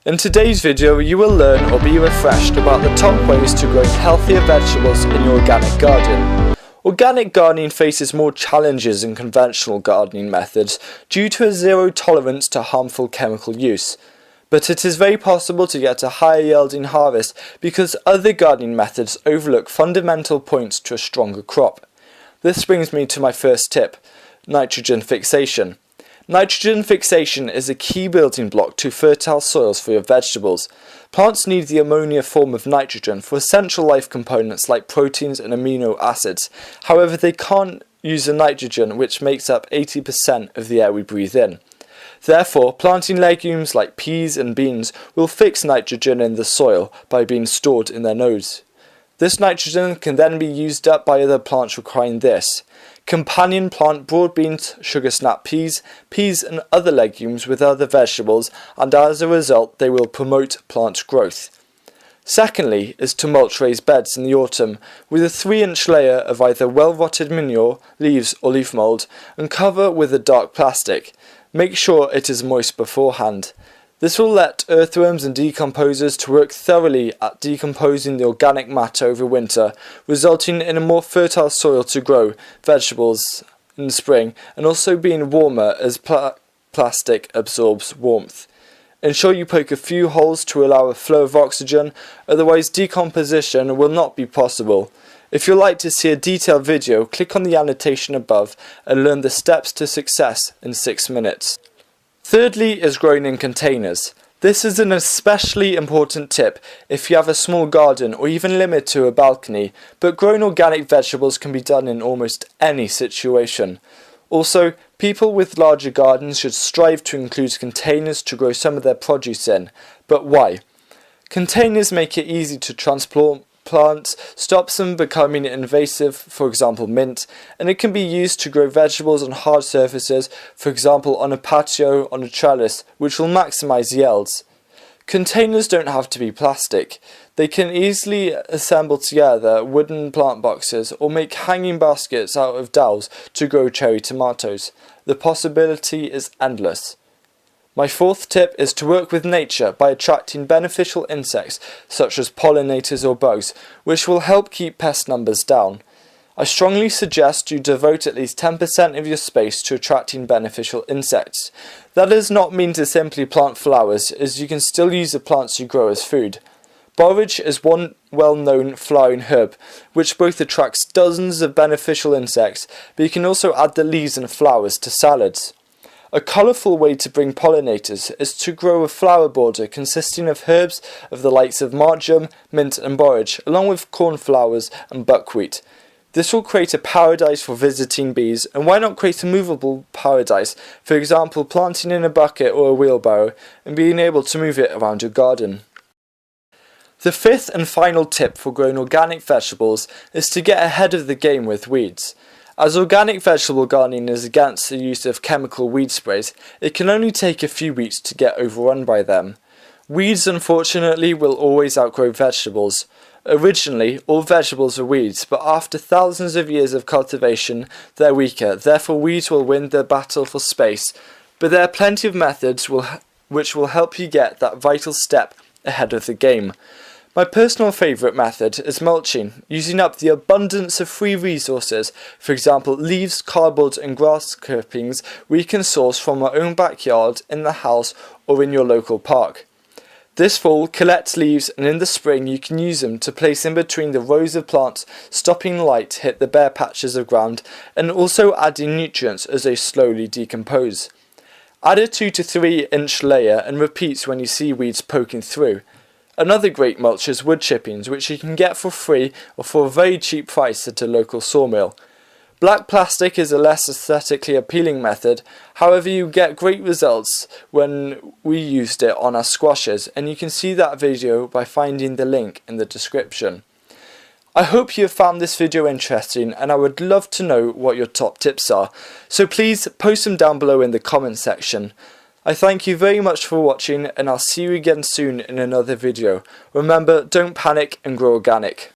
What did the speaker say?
In today's video you will learn or be refreshed about the top ways to grow healthier vegetables in your organic garden. Organic gardening faces more challenges than conventional gardening methods due to a zero tolerance to harmful chemical use. But it is very possible to get a higher yielding harvest because other gardening methods overlook fundamental points to a stronger crop. This brings me to my first tip: nitrogen fixation. Nitrogen fixation is a key building block to fertile soils for your vegetables. Plants need the ammonia form of nitrogen for essential life components like proteins and amino acids. However, they can't use the nitrogen which makes up 80% of the air we breathe in. Therefore, planting legumes like peas and beans will fix nitrogen in the soil by being stored in their nodes. This nitrogen can then be used up by other plants requiring this. Companion plant broad beans, sugar snap peas, and other legumes with other vegetables, and as a result they will promote plant growth. Secondly is to mulch raised beds in the autumn with a 3-inch layer of either well-rotted manure, leaves or leaf mould, and cover with a dark plastic. Make sure it is moist beforehand. This will let earthworms and decomposers to work thoroughly at decomposing the organic matter over winter, resulting in a more fertile soil to grow vegetables in spring, and also being warmer as plastic absorbs warmth. Ensure you poke a few holes to allow a flow of oxygen, otherwise decomposition will not be possible. If you'd like to see a detailed video, click on the annotation above and learn the steps to success in 6 minutes. Thirdly is growing in containers. This is an especially important tip if you have a small garden or even limit to a balcony, but growing organic vegetables can be done in almost any situation. Also, people with larger gardens should strive to include containers to grow some of their produce in. But why? Containers make it easy to transplant plants, stops them becoming invasive, for example mint, and it can be used to grow vegetables on hard surfaces, for example on a patio, on a trellis, which will maximize yields. Containers don't have to be plastic. They can easily assemble together wooden plant boxes or make hanging baskets out of dowels to grow cherry tomatoes. The possibility is endless. My fourth tip is to work with nature by attracting beneficial insects such as pollinators or bugs, which will help keep pest numbers down. I strongly suggest you devote at least 10% of your space to attracting beneficial insects. That does not mean to simply plant flowers, as you can still use the plants you grow as food. Borage is one well-known flowering herb, which both attracts dozens of beneficial insects, but you can also add the leaves and flowers to salads. A colourful way to bring pollinators is to grow a flower border consisting of herbs of the likes of marjoram, mint and borage, along with cornflowers and buckwheat. This will create a paradise for visiting bees, and why not create a movable paradise, for example planting in a bucket or a wheelbarrow and being able to move it around your garden. The fifth and final tip for growing organic vegetables is to get ahead of the game with weeds. As organic vegetable gardening is against the use of chemical weed sprays, it can only take a few weeks to get overrun by them. Weeds unfortunately will always outgrow vegetables. Originally, all vegetables are weeds, but after thousands of years of cultivation, they're weaker, therefore weeds will win the battle for space. But there are plenty of methods which will help you get that vital step ahead of the game. My personal favourite method is mulching, using up the abundance of free resources, for example leaves, cardboard and grass clippings we can source from our own backyard, in the house or in your local park. This fall, collect leaves and in the spring you can use them to place in between the rows of plants, stopping light hit the bare patches of ground and also adding nutrients as they slowly decompose. Add a 2 to 3 inch layer and repeat when you see weeds poking through. Another great mulch is wood chippings, which you can get for free or for a very cheap price at a local sawmill. Black plastic is a less aesthetically appealing method, however you get great results when we used it on our squashes, and you can see that video by finding the link in the description. I hope you have found this video interesting, and I would love to know what your top tips are, so please post them down below in the comment section. I thank you very much for watching, and I'll see you again soon in another video. Remember, don't panic and grow organic.